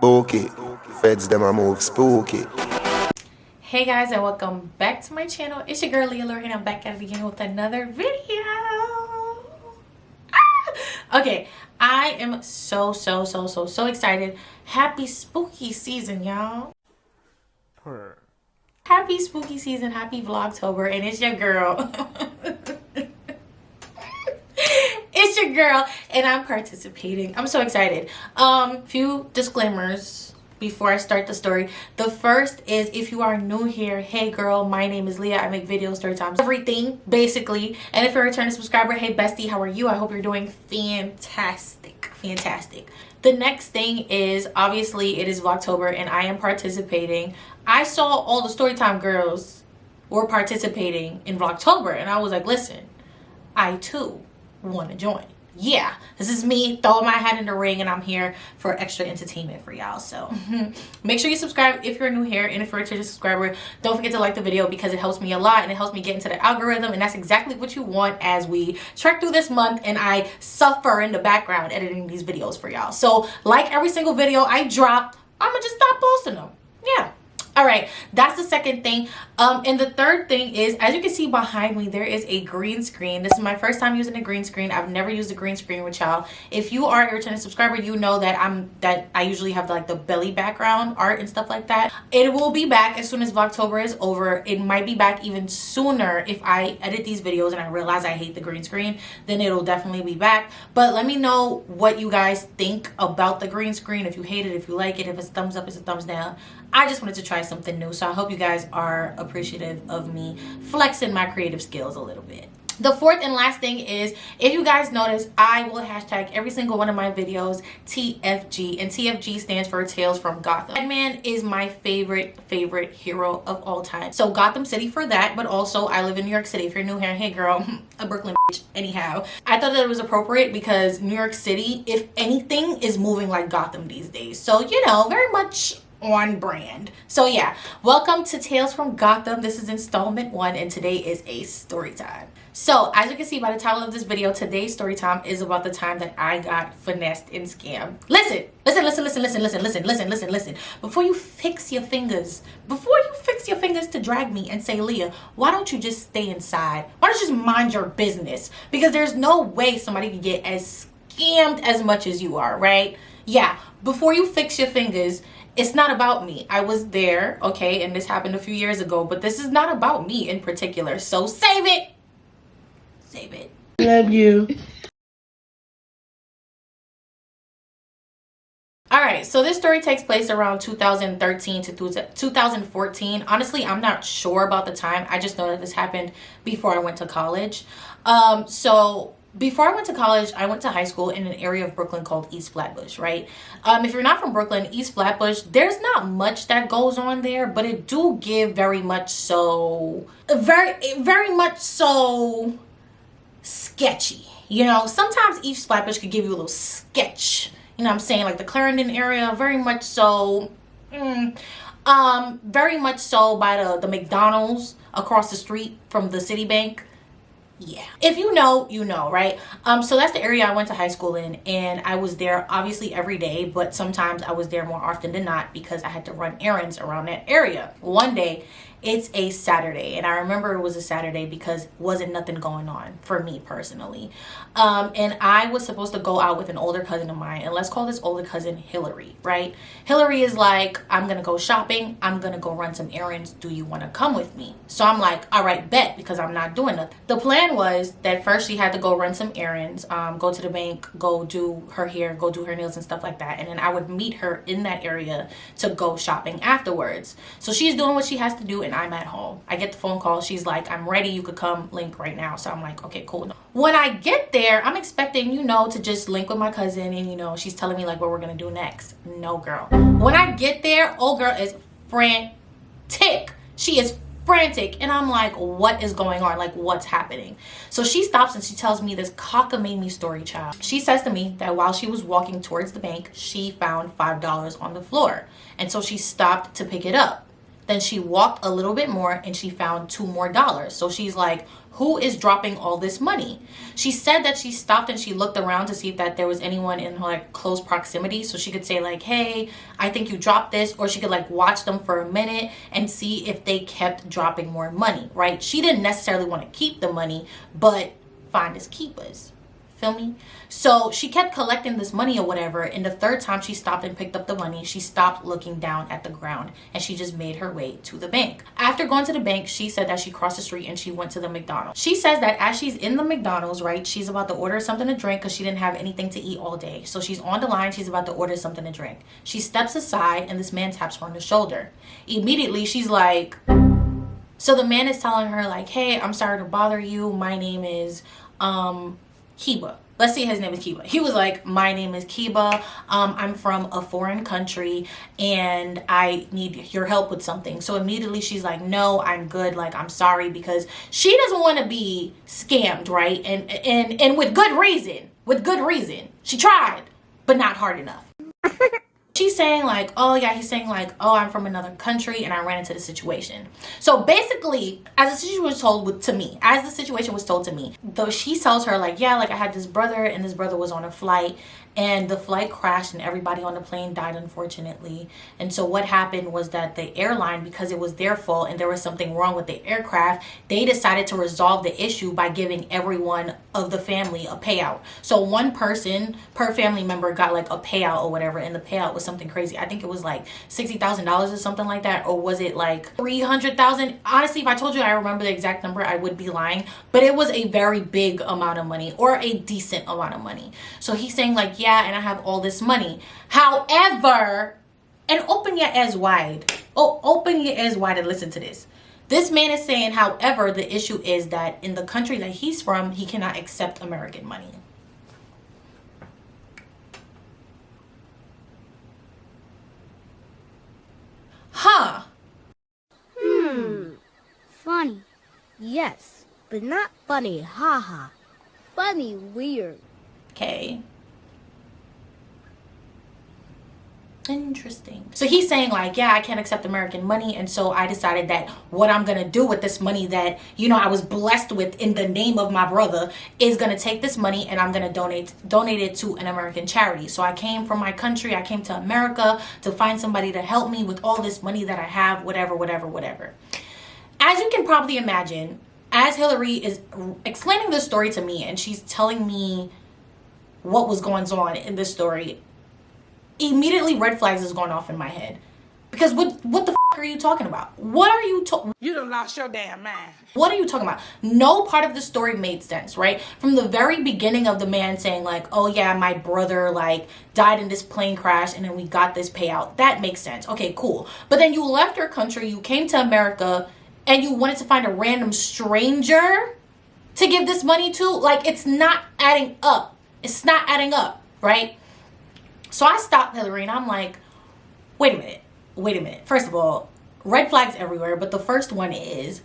Spooky. Feds them a move spooky. Hey guys, and welcome back to my channel. It's your girl Liallure, and I'm back at it again with another video. Okay, I am so excited. Happy spooky season, y'all. Happy spooky season, happy vlogtober, and it's your girl. It's your girl, and I'm participating. I'm so excited. Few disclaimers before I start the story. The first is, if you are new here, hey girl, my name is Leah. I make videos, story times, everything basically. And if you're a returning subscriber, hey bestie, how are you? I hope you're doing fantastic. The next thing is, obviously it is Vlogtober and I am participating. I saw all the Storytime girls were participating in Vlogtober, and I was like, listen, I too want to join. Yeah, this is me throwing my hat in the ring, and I'm here for extra entertainment for y'all. So make sure you subscribe if you're new here, and if you're a returning subscriber, don't forget to like the video because it helps me a lot and it helps me get into the algorithm, and that's exactly what you want as we trek through this month and I suffer in the background editing these videos for y'all. So like every single video I drop, I'm gonna just stop posting them. Yeah. All right, that's the second thing. And the third thing is, as you can see behind me, there is a green screen. This is my first time using a green screen. I've never used a green screen with y'all. If you are a returning subscriber, you know that I usually have like the belly background art and stuff like that. It will be back as soon as Vlogtober is over. It might be back even sooner if I edit these videos and I realize I hate the green screen. Then it'll definitely be back. But let me know what you guys think about the green screen. If you hate it, if you like it, if it's a thumbs up, it's a thumbs down. I just wanted to try something new, so I hope you guys are appreciative of me flexing my creative skills a little bit. The fourth and last thing is, if you guys notice, I will hashtag every single one of my videos TFG, and TFG stands for Tales from Gotham. Batman is my favorite hero of all time. So Gotham City for that, but also I live in New York City. If you're new here, hey girl, a Brooklyn bitch. Anyhow, I thought that it was appropriate because New York City, if anything, is moving like Gotham these days. So, you know, very much on brand. So yeah, welcome to Tales from Gotham. This is installment 1, and today is a story time. So as you can see by the title of this video, today's story time is about the time that I got finessed and scammed. Listen. Before you fix your fingers to drag me and say, Leah, why don't you just stay inside? Why don't you just mind your business? Because there's no way somebody can get as scammed as much as you are, right? Yeah, before you fix your fingers, it's not about me. I was there, okay, and this happened a few years ago, but this is not about me in particular. So save it. Love you. All right, so this story takes place around 2013 to 2014. Honestly, I'm not sure about the time. I just know that this happened before I went to college. Before I went to college, I went to high school in an area of Brooklyn called East Flatbush, right? If you're not from Brooklyn, East Flatbush, there's not much that goes on there, but it do give very much so sketchy. You know, sometimes East Flatbush could give you a little sketch. You know what I'm saying? Like the Clarendon area, very much so by the McDonald's across the street from the Citibank. Yeah, if you know, you know, right? So that's the area I went to high school in, and I was there obviously every day, but sometimes I was there more often than not because I had to run errands around that area. One day, it's a Saturday, and I remember it was a Saturday because wasn't nothing going on for me personally. And I was supposed to go out with an older cousin of mine, and let's call this older cousin Hillary, right? Hillary is like, I'm gonna go shopping, I'm gonna go run some errands, do you want to come with me? So I'm like, all right, bet, because I'm not doing nothing. The plan was that first she had to go run some errands, go to the bank, go do her hair, go do her nails and stuff like that, and then I would meet her in that area to go shopping afterwards. So she's doing what she has to do, and I'm at home. I get the phone call. She's like, I'm ready, you could come link right now. So I'm like, okay, cool. When I get there, I'm expecting, you know, to just link with my cousin, and you know, she's telling me like what we're gonna do next. No, girl. When I get there, old girl is frantic. She is frantic, and I'm like, what is going on? Like, what's happening? So she stops and she tells me this cockamamie story, child. She says to me that while she was walking towards the bank, she found $5 on the floor, and so she stopped to pick it up. Then she walked a little bit more and she found $2 more. So she's like, who is dropping all this money? She said that she stopped and she looked around to see if that there was anyone in her like close proximity, so she could say like, hey, I think you dropped this, or she could like watch them for a minute and see if they kept dropping more money, right? She didn't necessarily want to keep the money, but finders keepers. Feel me? So she kept collecting this money or whatever, and the third time she stopped and picked up the money, she stopped looking down at the ground and she just made her way to the bank. After going to the bank, she said that she crossed the street and she went to the McDonald's. She says that as she's in the McDonald's, right, she's about to order something to drink because she didn't have anything to eat all day. So she's on the line, she's about to order something to drink. She steps aside and this man taps her on the shoulder. Immediately she's like, so the man is telling her like, hey, I'm sorry to bother you. My name is Kiba. Let's see, his name is Kiba. He was like, my name is Kiba. I'm from a foreign country and I need your help with something. So immediately she's like, no, I'm good. Like, I'm sorry, because she doesn't want to be scammed, right? And with good reason. With good reason. She tried, but not hard enough. She's saying like, oh yeah, he's saying like, oh, I'm from another country and I ran into the situation. So basically, as the situation was told to me, though she tells her like, yeah, like I had this brother and this brother was on a flight and the flight crashed and everybody on the plane died, unfortunately. And so what happened was that the airline, because it was their fault and there was something wrong with the aircraft, they decided to resolve the issue by giving everyone of the family a payout. So one person per family member got like a payout or whatever, and the payout was something crazy. I think it was like $60,000 or something like that, or was it like 300,000? Honestly, if I told you I remember the exact number, I would be lying, but it was a very big amount of money, or a decent amount of money. So he's saying like, yeah, and I have all this money. However, and open your ears wide. Oh, open your ears wide and listen to this. This man is saying, however, the issue is that in the country that he's from, he cannot accept American money. Huh. Funny. Yes, but not funny. Haha. Funny weird. Okay. Interesting. So he's saying like, yeah, I can't accept American money, and so I decided that what I'm gonna do with this money that, you know, I was blessed with in the name of my brother is gonna take this money and I'm gonna donate it to an American charity. So I came from my country, I came to America to find somebody to help me with all this money that I have, whatever. As you can probably imagine, as Hillary is explaining this story to me and she's telling me what was going on in this story, immediately red flags is going off in my head. Because what the are you talking about? What are you talking? You done lost your damn mind. What are you talking about? No part of the story made sense, right? From the very beginning of the man saying like, oh yeah, my brother like died in this plane crash and then we got this payout. That makes sense. Okay, cool. But then you left your country, you came to America, and you wanted to find a random stranger to give this money to. Like, it's not adding up. It's not adding up, right? So I stopped Hillary and I'm like, wait a minute. First of all, red flags everywhere. But the first one is,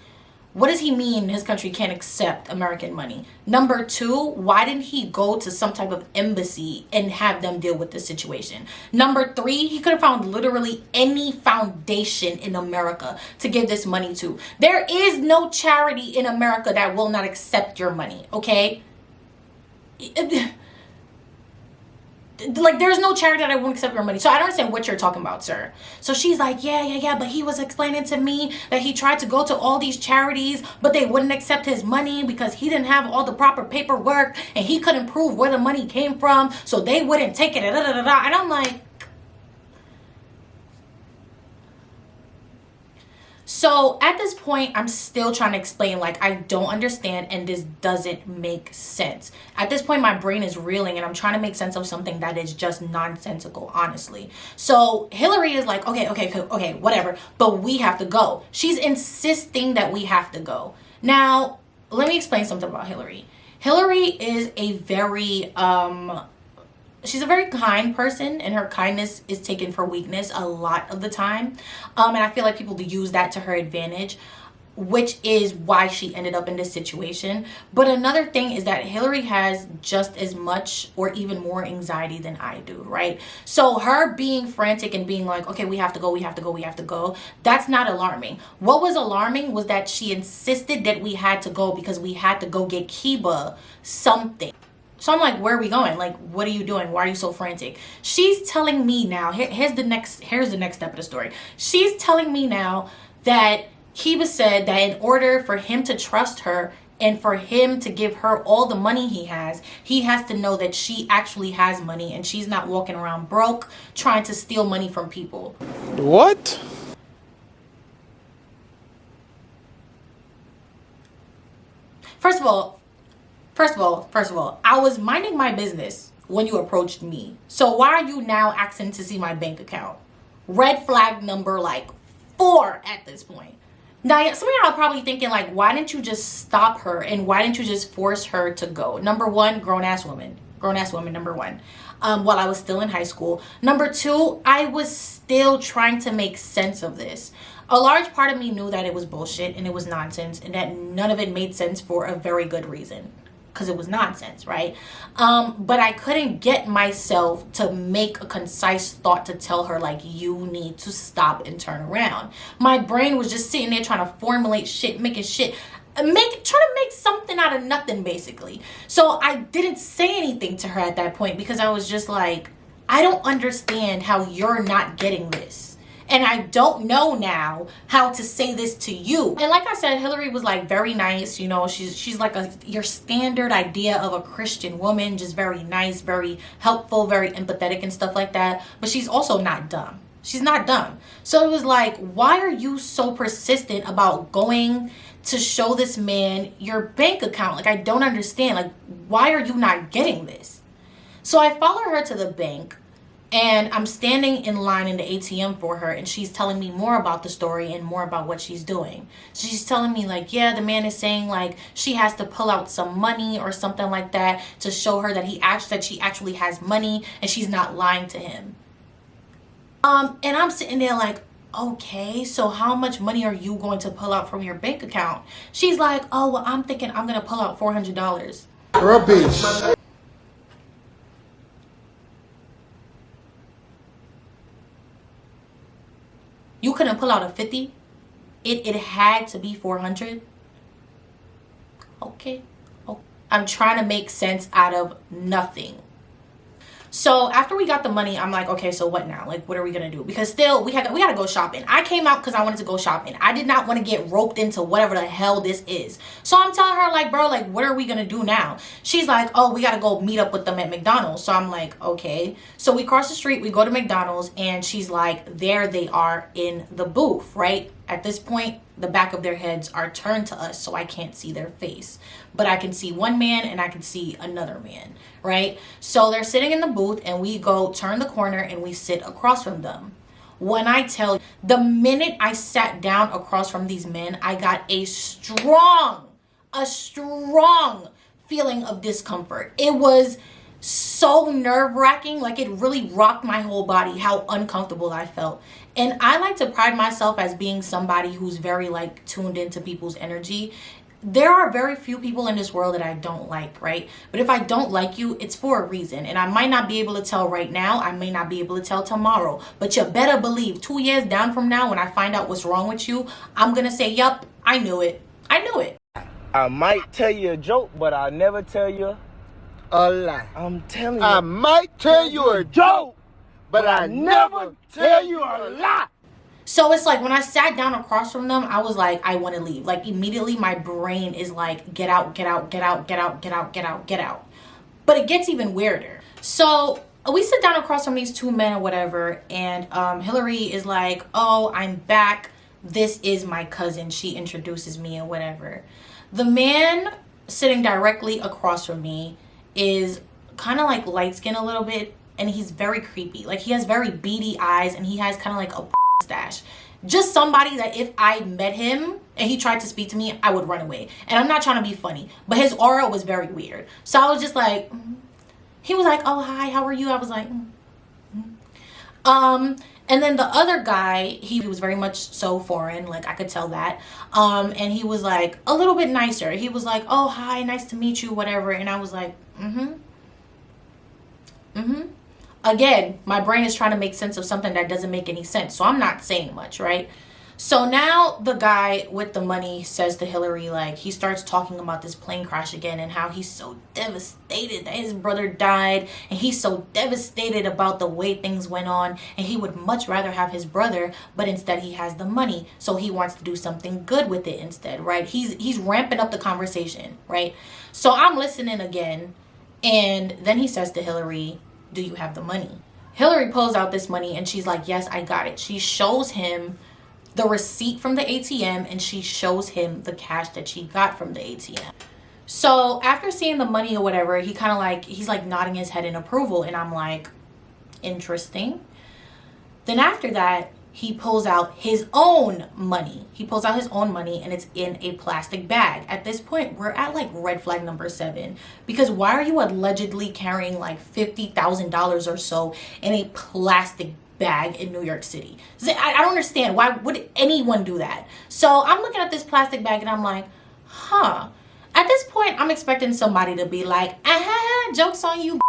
what does he mean his country can't accept American money? Number two, why didn't he go to some type of embassy and have them deal with this situation? Number three, he could have found literally any foundation in America to give this money to. There is no charity in America that will not accept your money, okay? Like, there's no charity that I won't accept your money. So I don't understand what you're talking about, sir. So she's like, yeah, but he was explaining to me that he tried to go to all these charities, but they wouldn't accept his money because he didn't have all the proper paperwork and he couldn't prove where the money came from, so they wouldn't take it. And I'm like, so at this point, I'm still trying to explain, like, I don't understand and this doesn't make sense. At this point, my brain is reeling and I'm trying to make sense of something that is just nonsensical, honestly. So Hillary is like, okay, whatever, but we have to go. She's insisting that we have to go. Now, let me explain something about Hillary. Hillary is a very, she's a very kind person, and her kindness is taken for weakness a lot of the time. And I feel like people use that to her advantage. which is why she ended up in this situation. But another thing is that Hillary has just as much or even more anxiety than I do, right? So her being frantic and being like, okay, we have to go, we have to go, we have to go, that's not alarming. What was alarming was that she insisted that we had to go because we had to go get Kiba something. So I'm like, where are we going? Like, what are you doing? Why are you so frantic? She's telling me now, here's the next step of the story. She's telling me now that Kiba said that in order for him to trust her and for him to give her all the money he has to know that she actually has money and she's not walking around broke trying to steal money from people. What? First of all, I was minding my business when you approached me. So why are you now asking to see my bank account? Red flag number like 4 at this point. Now, some of y'all are probably thinking like, why didn't you just stop her and why didn't you just force her to go? Number one, grown-ass woman, number one. While I was still in high school. Number 2, I was still trying to make sense of this. A large part of me knew that it was bullshit and it was nonsense and that none of it made sense for a very good reason. Because it was nonsense, right? But I couldn't get myself to make a concise thought to tell her, like, you need to stop and turn around. My brain was just sitting there trying to formulate shit, trying to make something out of nothing, basically. So I didn't say anything to her at that point because I was just like, I don't understand how you're not getting this. And I don't know now how to say this to you. And like I said, Hillary was like very nice. You know, she's like your standard idea of a Christian woman, just very nice, very helpful, very empathetic and stuff like that. But she's also not dumb. She's not dumb. So it was like, why are you so persistent about going to show this man your bank account? Like, I don't understand. Like, why are you not getting this? So I follow her to the bank. And I'm standing in line in the ATM for her and she's telling me more about the story and more about what she's doing. So she's telling me like, yeah, the man is saying like she has to pull out some money or something like that to show her that she actually has money and she's not lying to him. And I'm sitting there like, okay, so how much money are you going to pull out from your bank account? She's like, oh, well, I'm thinking I'm going to pull out $400. Rubbish. You couldn't pull out a 50? It had to be 400? Okay. I'm trying to make sense out of nothing. So after we got the money, I'm like, okay, so what now? Like, what are we gonna do? Because still, we gotta go shopping. I came out because I wanted to go shopping. I did not want to get roped into whatever the hell this is. So I'm telling her, like, bro, like, what are we gonna do now? She's like, oh, we gotta go meet up with them at McDonald's. So I'm like, okay. So we cross the street, we go to McDonald's, and she's like, there they are in the booth, right? At this point, the back of their heads are turned to us, so I can't see their face. But I can see one man and I can see another man, right? So they're sitting in the booth and we go turn the corner and we sit across from them. When I tell you, the minute I sat down across from these men, I got a strong feeling of discomfort. It was so nerve-wracking, like it really rocked my whole body how uncomfortable I felt. And I like to pride myself as being somebody who's very like tuned into people's energy. There are very few people in this world that I don't like, right? But if I don't like you, it's for a reason. And I might not be able to tell right now. I may not be able to tell tomorrow. But you better believe 2 years down from now, when I find out what's wrong with you, I'm going to say, yup, I knew it. I knew it. I might tell you a joke, but I'll never tell you A lie. I'm telling you. I might tell you a joke, but I never tell you a lie. So it's like when I sat down across from them, I was like, I want to leave. Like immediately my brain is like, get out, get out, get out, get out, get out, get out, get out. But it gets even weirder. So we sit down across from these two men or whatever. And Hillary is like, oh, I'm back. This is my cousin. She introduces me or whatever. The man sitting directly across from me is kind of like light skinned a little bit. And he's very creepy. Like he has very beady eyes and he has kind of like a stash. Just somebody that if I met him and he tried to speak to me, I would run away. And I'm not trying to be funny, but his aura was very weird. So I was just like, he was like, oh, hi, how are you? I was like, And then the other guy, he was very much so foreign, like I could tell that. And he was like a little bit nicer. He was like, oh, hi, nice to meet you, whatever. And I was like, Again, my brain is trying to make sense of something that doesn't make any sense. So I'm not saying much, right? So now the guy with the money says to Hillary, like, he starts talking about this plane crash again and how he's so devastated that his brother died, and he's so devastated about the way things went on, and he would much rather have his brother, but instead he has the money, so he wants to do something good with it instead, right? He's ramping up the conversation, right? So I'm listening again, and then he says to Hillary, do you have the money? Hillary pulls out this money and she's like, yes, I got it. She shows him the receipt from the ATM, and she shows him the cash that she got from the ATM. So after seeing the money or whatever, he's like nodding his head in approval, and I'm like, interesting. Then after that, he pulls out his own money. He pulls out his own money, and it's in a plastic bag. At this point, we're at like red flag number 7, because why are you allegedly carrying like $50,000 or so in a plastic bag in New York City? I don't understand. Why would anyone do that? So I'm looking at this plastic bag and I'm like, huh. At this point, I'm expecting somebody to be like, joke's on you.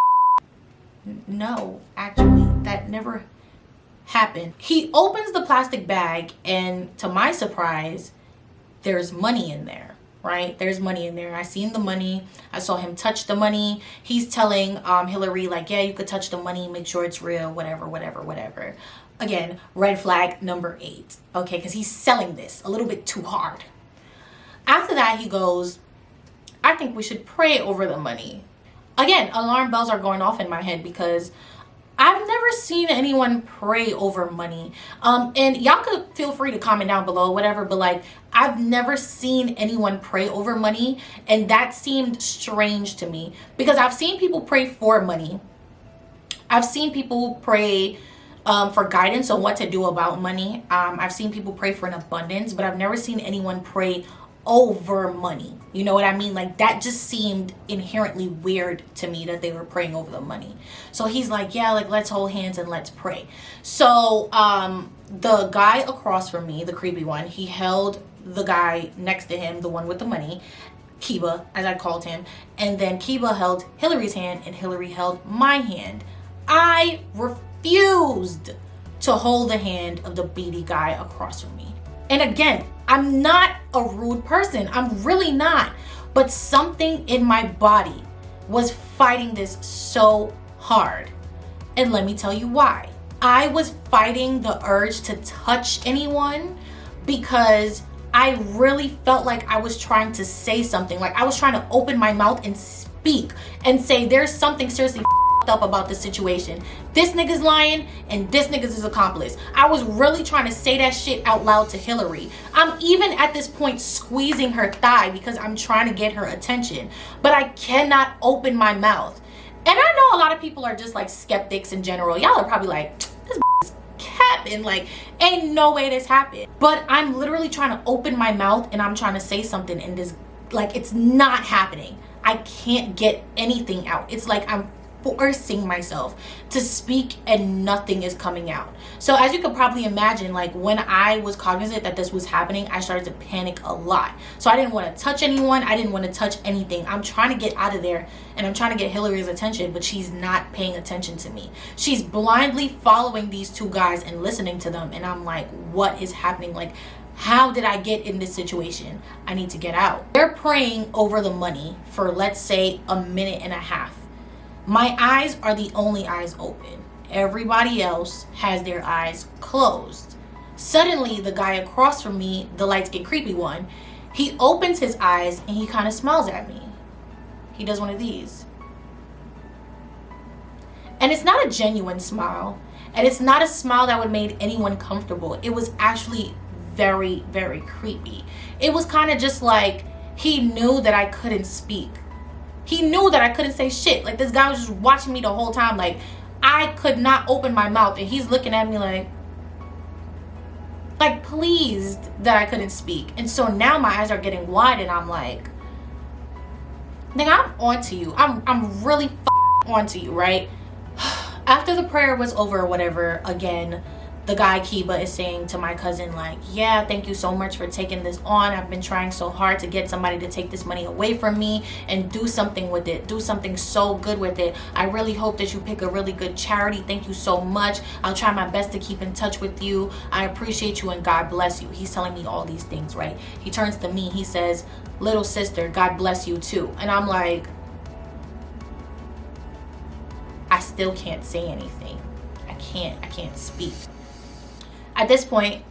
No, actually, that never happened. He opens the plastic bag, and to my surprise, there's money in there. Right? There's money in there. I seen the money. I saw him touch the money. He's telling Hillary, like, yeah, you could touch the money, make sure it's real, whatever. Again, red flag number 8. Okay, because he's selling this a little bit too hard. After that, he goes, I think we should pray over the money. Again, alarm bells are going off in my head, because I've never seen anyone pray over money. And y'all could feel free to comment down below, whatever, but like, I've never seen anyone pray over money, and that seemed strange to me, because I've seen people pray for money. I've seen people pray for guidance on what to do about money. I've seen people pray for an abundance, but I've never seen anyone pray over money. You know what I mean? Like, that just seemed inherently weird to me, that they were praying over the money. So he's like, yeah, like, let's hold hands and let's pray. So the guy across from me, the creepy one, he held the guy next to him, the one with the money, Kiba, as I called him, and then Kiba held Hillary's hand and Hillary held my hand. I refused to hold the hand of the beady guy across from me. And again, I'm not a rude person. I'm really not. But something in my body was fighting this so hard. And let me tell you why. I was fighting the urge to touch anyone, because I really felt like I was trying to say something. Like, I was trying to open my mouth and speak and say, there's something seriously up about this situation. This nigga's lying, and this nigga's his accomplice. I was really trying to say that shit out loud to Hillary. I'm even at this point squeezing her thigh because I'm trying to get her attention, but I cannot open my mouth. And I know a lot of people are just like skeptics in general. Y'all are probably like, this is capping, like, ain't no way this happened. But I'm literally trying to open my mouth and I'm trying to say something, and this, like, it's not happening. I can't get anything out. It's like I'm forcing myself to speak and nothing is coming out. So as you could probably imagine, like, when I was cognizant that this was happening, I started to panic a lot. So I didn't want to touch anyone. I didn't want to touch anything. I'm trying to get out of there, and I'm trying to get Hillary's attention, but she's not paying attention to me. She's blindly following these two guys and listening to them, and I'm like, what is happening? Like, how did I get in this situation? I need to get out. They're praying over the money for, let's say, a minute and a half. My eyes are the only eyes open. Everybody else has their eyes closed. Suddenly, the guy across from me, the light-skinned creepy one, he opens his eyes and he kind of smiles at me. He does one of these. And it's not a genuine smile. And it's not a smile that would make anyone comfortable. It was actually very, very creepy. It was kind of just like he knew that I couldn't speak. He knew that I couldn't say shit. Like, this guy was just watching me the whole time. Like, I could not open my mouth, and he's looking at me like pleased that I couldn't speak. And so now my eyes are getting wide, and I'm like, nigga, I'm onto you. I'm really onto you, right? After the prayer was over or whatever, again, the guy Kiba is saying to my cousin, like, yeah, thank you so much for taking this on. I've been trying so hard to get somebody to take this money away from me and do something with it. Do something so good with it. I really hope that you pick a really good charity. Thank you so much. I'll try my best to keep in touch with you. I appreciate you and God bless you. He's telling me all these things, right? He turns to me. He says, little sister, God bless you too. And I'm like, I still can't say anything. I can't speak. At this point,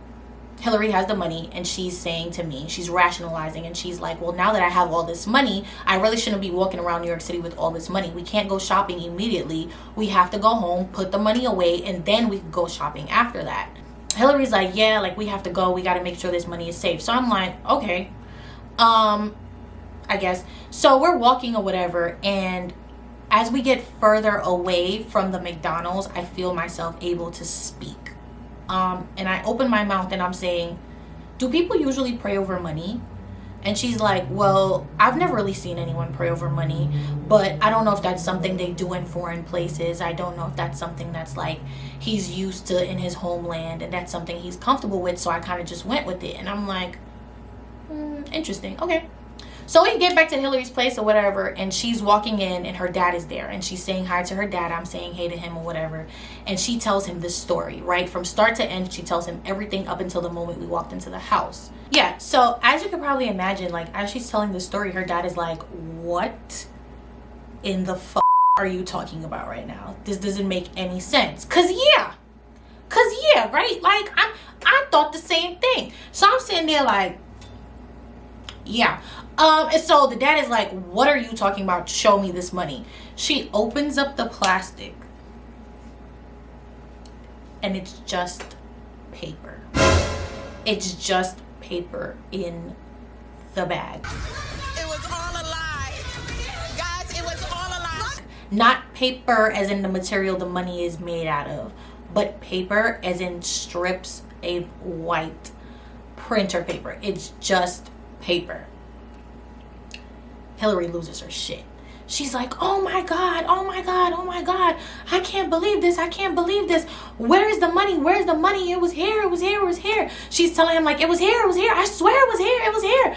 Hillary has the money and she's saying to me, she's rationalizing, and she's like, well, now that I have all this money, I really shouldn't be walking around New York City with all this money. We can't go shopping immediately. We have to go home, put the money away, and then we can go shopping after that. Hillary's like, yeah, like we have to go. We got to make sure this money is safe. So I'm like, okay, I guess. So we're walking or whatever, and as we get further away from the McDonald's, I feel myself able to speak. And I open my mouth and I'm saying, do people usually pray over money? And she's like, well, I've never really seen anyone pray over money, but I don't know if that's something they do in foreign places. I don't know if that's something that's like he's used to in his homeland and that's something he's comfortable with. So I kind of just went with it. And I'm like, interesting. Okay. So we get back to Hillary's place or whatever, and she's walking in and her dad is there and she's saying hi to her dad. I'm saying hey to him or whatever. And she tells him this story, right? From start to end, she tells him everything up until the moment we walked into the house. Yeah, so as you can probably imagine, like as she's telling this story, her dad is like, what in the fuck are you talking about right now? This doesn't make any sense. Cause yeah, right? Like I thought the same thing. So I'm sitting there like, yeah. And so the dad is like, what are you talking about? Show me this money. She opens up the plastic and it's just paper. It's just paper in the bag. It was all a lie. Guys, it was all a lie. Not paper as in the material the money is made out of, but paper as in strips of white printer paper. It's just paper. Hillary loses her shit. She's like, oh my God, oh my God, oh my God. I can't believe this. I can't believe this. Where's the money? Where's the money? It was here. It was here. It was here. She's telling him like, it was here. It was here. I swear it was here. It was here.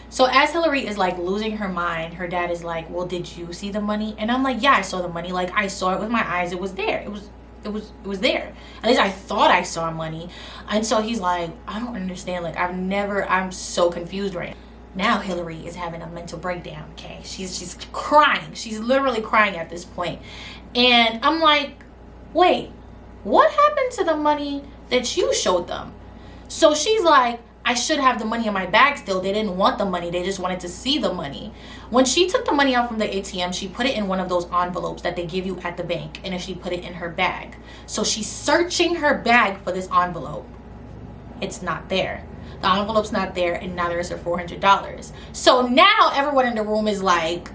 So as Hillary is like losing her mind, her dad is like, well, did you see the money? And I'm like, yeah, I saw the money. Like I saw it with my eyes. It was there. It was there. At least I thought I saw money. And so he's like, I don't understand. Like I'm so confused right now. Now Hillary is having a mental breakdown, okay? She's crying. She's literally crying at this point. And I'm like, wait, what happened to the money that you showed them? So she's like, I should have the money in my bag still. They didn't want the money. They just wanted to see the money. When she took the money out from the ATM, she put it in one of those envelopes that they give you at the bank. And then she put it in her bag. So she's searching her bag for this envelope. It's not there. The envelope's not there, and now there's her $400. So now everyone in the room is like,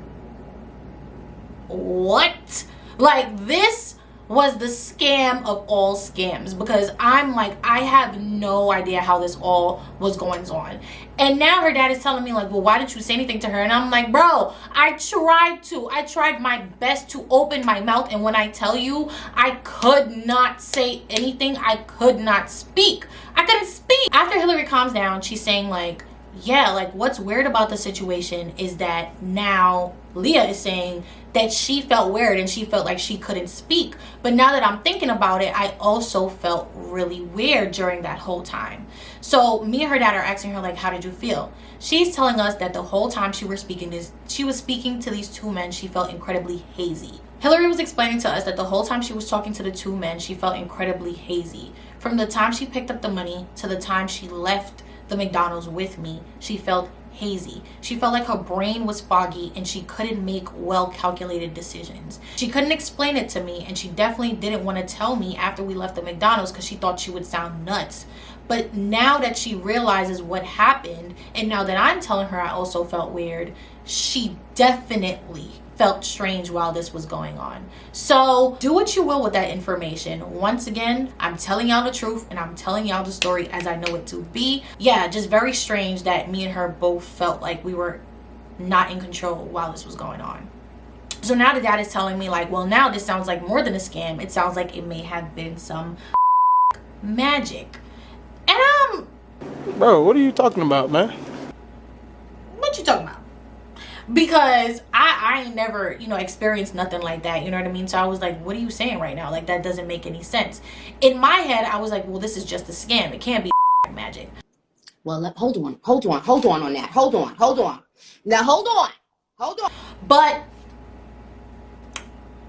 what? Like, this was the scam of all scams, because I'm like, I have no idea how this all was going on. And now her dad is telling me like, well, why didn't you say anything to her? And I'm like, bro, I tried my best to open my mouth, and when I tell you I could not say anything, I could not speak. I couldn't speak. After Hillary calms down, she's saying like, yeah, like what's weird about the situation is that now Leah is saying that she felt weird and she felt like she couldn't speak. But now that I'm thinking about it, I also felt really weird during that whole time. So me and her dad are asking her like, how did you feel? She's telling us that the whole time she was speaking to these two men, she felt incredibly hazy. Hillary was explaining to us that the whole time she was talking to the two men, she felt incredibly hazy. From the time she picked up the money to the time she left the McDonald's with me, she felt hazy. She felt like her brain was foggy and she couldn't make well calculated decisions. She couldn't explain it to me, and she definitely didn't want to tell me after we left the McDonald's because she thought she would sound nuts. But now that she realizes what happened, and now that I'm telling her I also felt weird, she definitely felt strange while this was going on. So do what you will with that information. Once again, I'm telling y'all the truth and I'm telling y'all the story as I know it to be. Yeah, just very strange that me and her both felt like we were not in control while this was going on. So now the dad is telling me like, well, now this sounds like more than a scam. It sounds like it may have been some magic. And Bro, what are you talking about, man? what you talking about? Because I ain't never, you know, experienced nothing like that, you know what I mean? So I was like, what are you saying right now? Like, that doesn't make any sense. In my head, I was like, well, this is just a scam. It can't be magic. Well, hold on on that. Hold on. Now, hold on.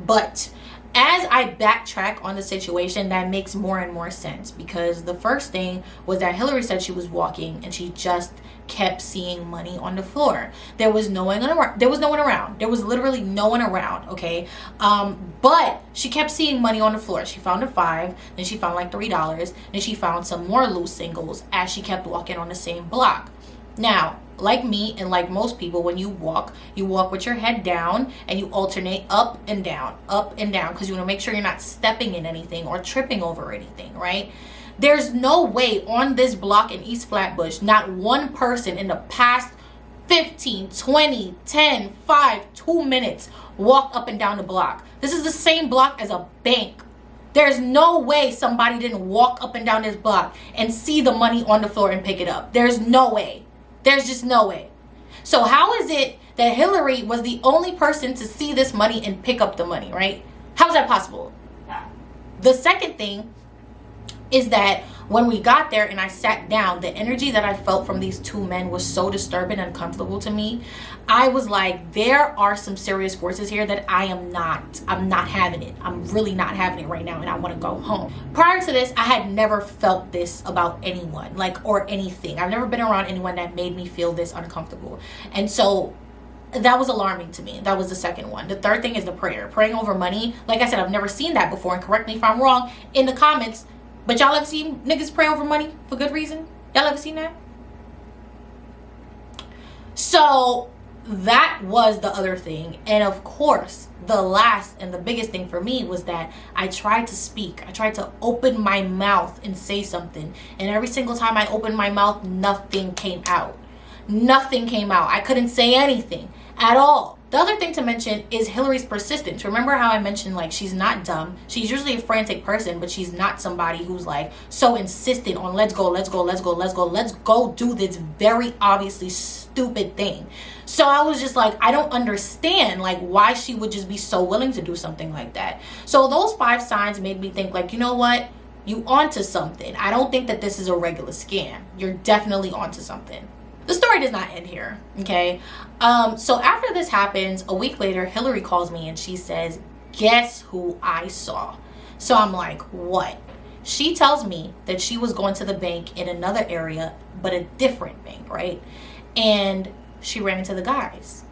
But as I backtrack on the situation, that makes more and more sense, because the first thing was that Hillary said she was walking and she just kept seeing money on the floor. There was no one around. There was literally no one around, okay? But she kept seeing money on the floor. She found a $5, then she found like $3, then she found some more loose singles as she kept walking on the same block. Now, like me and like most people, when you walk with your head down and you alternate up and down, because you want to make sure you're not stepping in anything or tripping over anything, right? There's no way on this block in East Flatbush, not one person in the past 15, 20, 10, 5, 2 minutes walked up and down the block. This is the same block as a bank. There's no way somebody didn't walk up and down this block and see the money on the floor and pick it up. There's no way. There's just no way. So how is it that Hillary was the only person to see this money and pick up the money, right? How is that possible? The second thing is that when we got there and I sat down, the energy that I felt from these two men was so disturbing and uncomfortable to me. I was like, there are some serious forces here that I'm not having it. I'm really not having it right now, and I want to go home. Prior to this, I had never felt this about anyone, like, or anything. I've never been around anyone that made me feel this uncomfortable. And so that was alarming to me. That was the second one. The third thing is the praying over money. Like I said, I've never seen that before, and correct me if I'm wrong in the comments. But y'all ever seen niggas pray over money for good reason? Y'all ever seen that? So that was the other thing. And of course, the last and the biggest thing for me was that I tried to speak. I tried to open my mouth and say something. And every single time I opened my mouth, nothing came out. Nothing came out. I couldn't say anything at all. The other thing to mention is Hillary's persistence. Remember how I mentioned, like, she's not dumb. She's usually a frantic person, but she's not somebody who's like so insistent on let's go do this very obviously stupid thing. So I was just like, I don't understand like why she would just be so willing to do something like that. So those 5 signs made me think, like, you know what? You onto something. I don't think that this is a regular scam. You're definitely onto something. The story does not end here, okay? So after this happens, a week later, Hillary calls me and she says, guess who I saw? So I'm like, what? She tells me that she was going to the bank in another area, but a different bank, right? And she ran into the guys.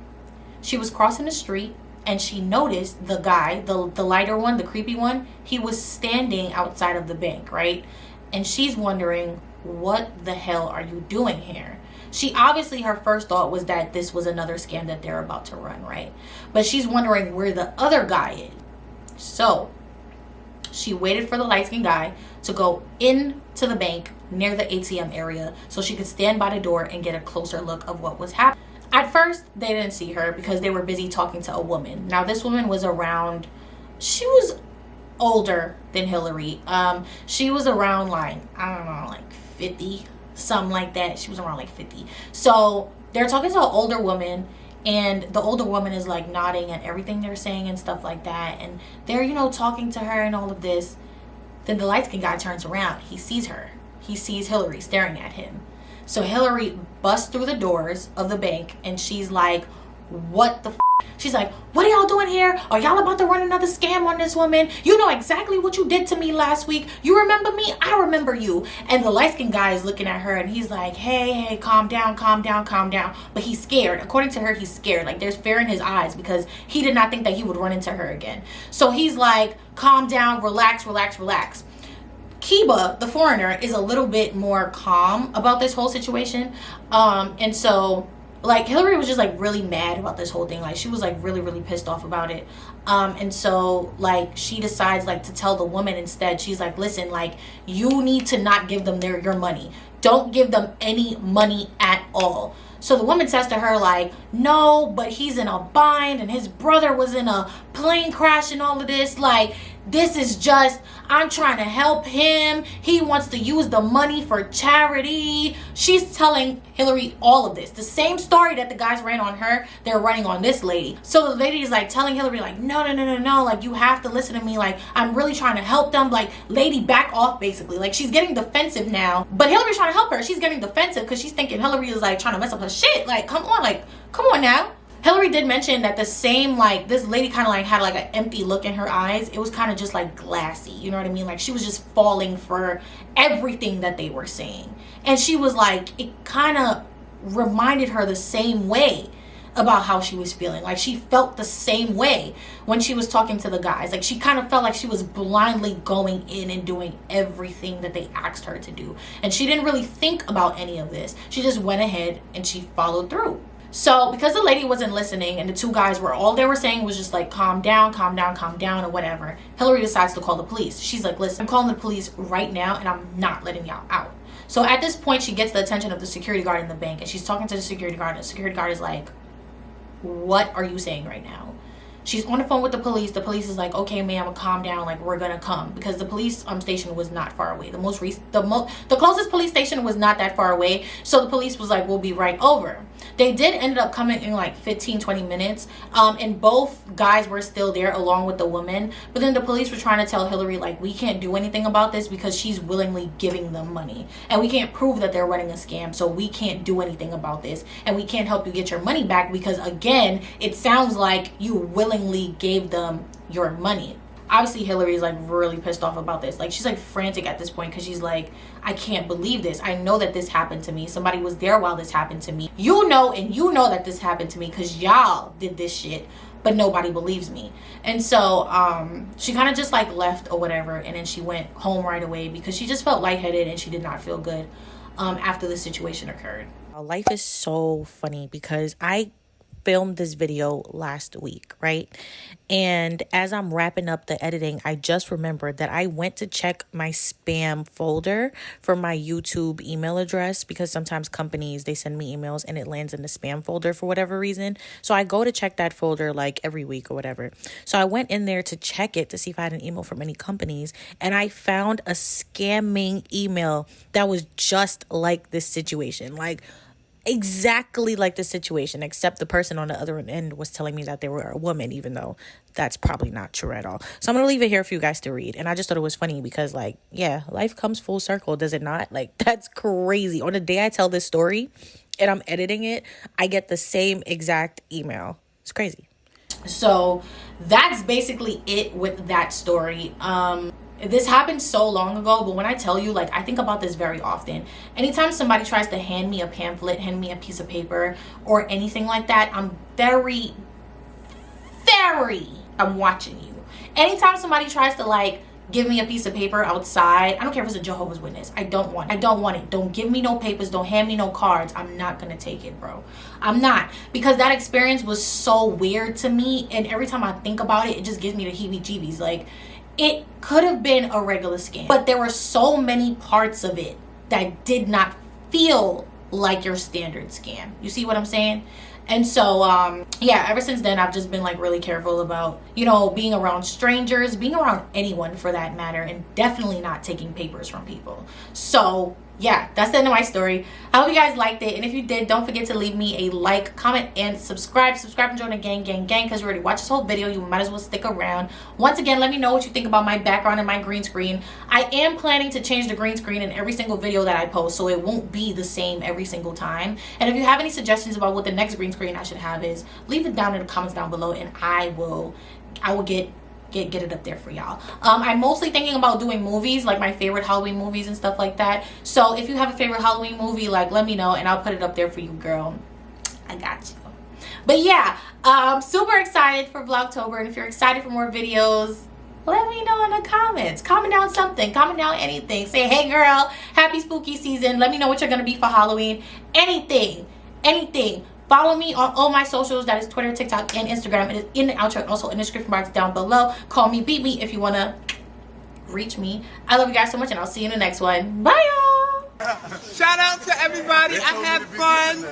She was crossing the street and she noticed the guy, the lighter one, the creepy one, he was standing outside of the bank, right? And she's wondering, what the hell are you doing here? She obviously, her first thought was that this was another scam that they're about to run, right? But she's wondering where the other guy is. So she waited for the light-skinned guy to go into the bank near the ATM area so she could stand by the door and get a closer look of what was happening. At first, they didn't see her because they were busy talking to a woman. Now, this woman was around, she was older than Hillary. She was around like, I don't know, like 50, something like that. She was around like 50. So they're talking to an older woman, and the older woman is like nodding at everything they're saying and stuff like that, and they're, you know, talking to her and all of this. Then the light-skinned guy turns around. He sees her. He sees Hillary staring at him. So Hillary busts through the doors of the bank and she's like, what the f? She's like, what are y'all doing here? Are y'all about to run another scam on this woman? You know exactly what you did to me last week. You remember me? I remember you. And the light-skinned guy is looking at her and he's like, hey, calm down. But he's scared. According to her, he's scared. Like, there's fear in his eyes because he did not think that he would run into her again. So he's like, calm down, relax. Kiba, the foreigner, is a little bit more calm about this whole situation. And so like Hillary was just like really mad about this whole thing. Like she was like really pissed off about it. And so like she decides like to tell the woman instead. She's like, listen, like you need to not give them your money. Don't give them any money at all. So the woman says to her like, no, but he's in a bind and his brother was in a plane crash and all of this. Like, this is just, I'm trying to help him. He wants to use the money for charity. She's telling Hillary all of this. The same story that the guys ran on her, they're running on this lady. So the lady is like telling Hillary like, no. Like, you have to listen to me. Like, I'm really trying to help them. Like, lady, back off, basically. Like, she's getting defensive now. But Hillary's trying to help her. She's getting defensive because she's thinking Hillary is like trying to mess up her shit. Like, come on now. Hillary did mention that the same, like, this lady kind of like had like an empty look in her eyes. It was kind of just like glassy, you know what I mean? Like she was just falling for everything that they were saying. And she was like, it kind of reminded her the same way about how she was feeling. Like she felt the same way when she was talking to the guys. Like she kind of felt like she was blindly going in and doing everything that they asked her to do. And she didn't really think about any of this. She just went ahead and she followed through. So because the lady wasn't listening and the two guys were, all they were saying was just like, calm down or whatever, Hillary decides to call the police. She's like, listen, I'm calling the police right now and I'm not letting y'all out. So at this point, she gets the attention of the security guard in the bank and she's talking to the security guard. And the security guard is like, what are you saying right now? She's on the phone with the police. The police is like, okay, ma'am, calm down. Like, we're gonna come, because the police station was not far away. The closest police station was not that far away. So the police was like, we'll be right over. They did end up coming in like 15-20 minutes. And both guys were still there along with the woman. But then the police were trying to tell Hillary like, we can't do anything about this because she's willingly giving them money. And we can't prove that they're running a scam. So we can't do anything about this. And we can't help you get your money back because, again, it sounds like you willingly gave them your money. Obviously Hillary is like really pissed off about this. Like she's like frantic at this point because she's like, I can't believe this. I know that this happened to me. Somebody was there while this happened to me. You know that this happened to me because y'all did this shit, but nobody believes me. And so she kind of just like left or whatever, and then she went home right away because she just felt lightheaded and she did not feel good after the situation occurred. Life is so funny because I filmed this video last week, right? And as I'm wrapping up the editing, I just remembered that I went to check my spam folder for my YouTube email address, because sometimes companies, they send me emails and it lands in the spam folder for whatever reason. So I go to check that folder like every week or whatever. So I went in there to check it to see if I had an email from any companies, and I found a scamming email that was just like this situation. Like exactly like the situation, except the person on the other end was telling me that they were a woman, even though that's probably not true at all. So I'm gonna leave it here for you guys to read. And I just thought it was funny because, like, yeah, life comes full circle, does it not? Like, that's crazy. On the day I tell this story and I'm editing it, I get the same exact email. It's crazy. So that's basically it with that story. This happened so long ago, but when I tell you, like, I think about this very often. Anytime somebody tries to hand me a pamphlet, hand me a piece of paper or anything like that, I'm I'm watching you. Anytime somebody tries to like give me a piece of paper outside, I don't care if it's a Jehovah's Witness, I don't want it. Don't give me no papers, don't hand me no cards. I'm not gonna take it, bro. I'm not, because that experience was so weird to me, and every time I think about it, it just gives me the heebie-jeebies. Like, it could have been a regular scam, but there were so many parts of it that did not feel like your standard scam. You see what I'm saying? And so yeah, ever since then I've just been like really careful about, you know, being around strangers, being around anyone for that matter, and definitely not taking papers from people. So yeah, that's the end of my story. I hope you guys liked it, and if you did, don't forget to leave me a like, comment, and subscribe and join the gang, because you already watched this whole video. You might as well stick around. Once again, let me know what you think about my background and my green screen. I am planning to change the green screen in every single video that I post, so it won't be the same every single time. And if you have any suggestions about what the next green screen I should have is, leave it down in the comments down below, and I will get it up there for y'all. I'm mostly thinking about doing movies, like my favorite Halloween movies and stuff like that. So if you have a favorite Halloween movie, like, let me know and I'll put it up there for you, girl. I got you. But yeah, I'm super excited for Vlogtober, and if you're excited for more videos, let me know in the comments. Comment down something, comment down anything. Say, hey girl, happy spooky season. Let me know what you're gonna be for Halloween. Anything Follow me on all my socials. That is Twitter, TikTok, and Instagram. It is in the outro, also in the description box down below. Call me, beat me if you want to reach me. I love you guys so much, and I'll see you in the next one. Bye, y'all. Shout out to everybody. I had fun.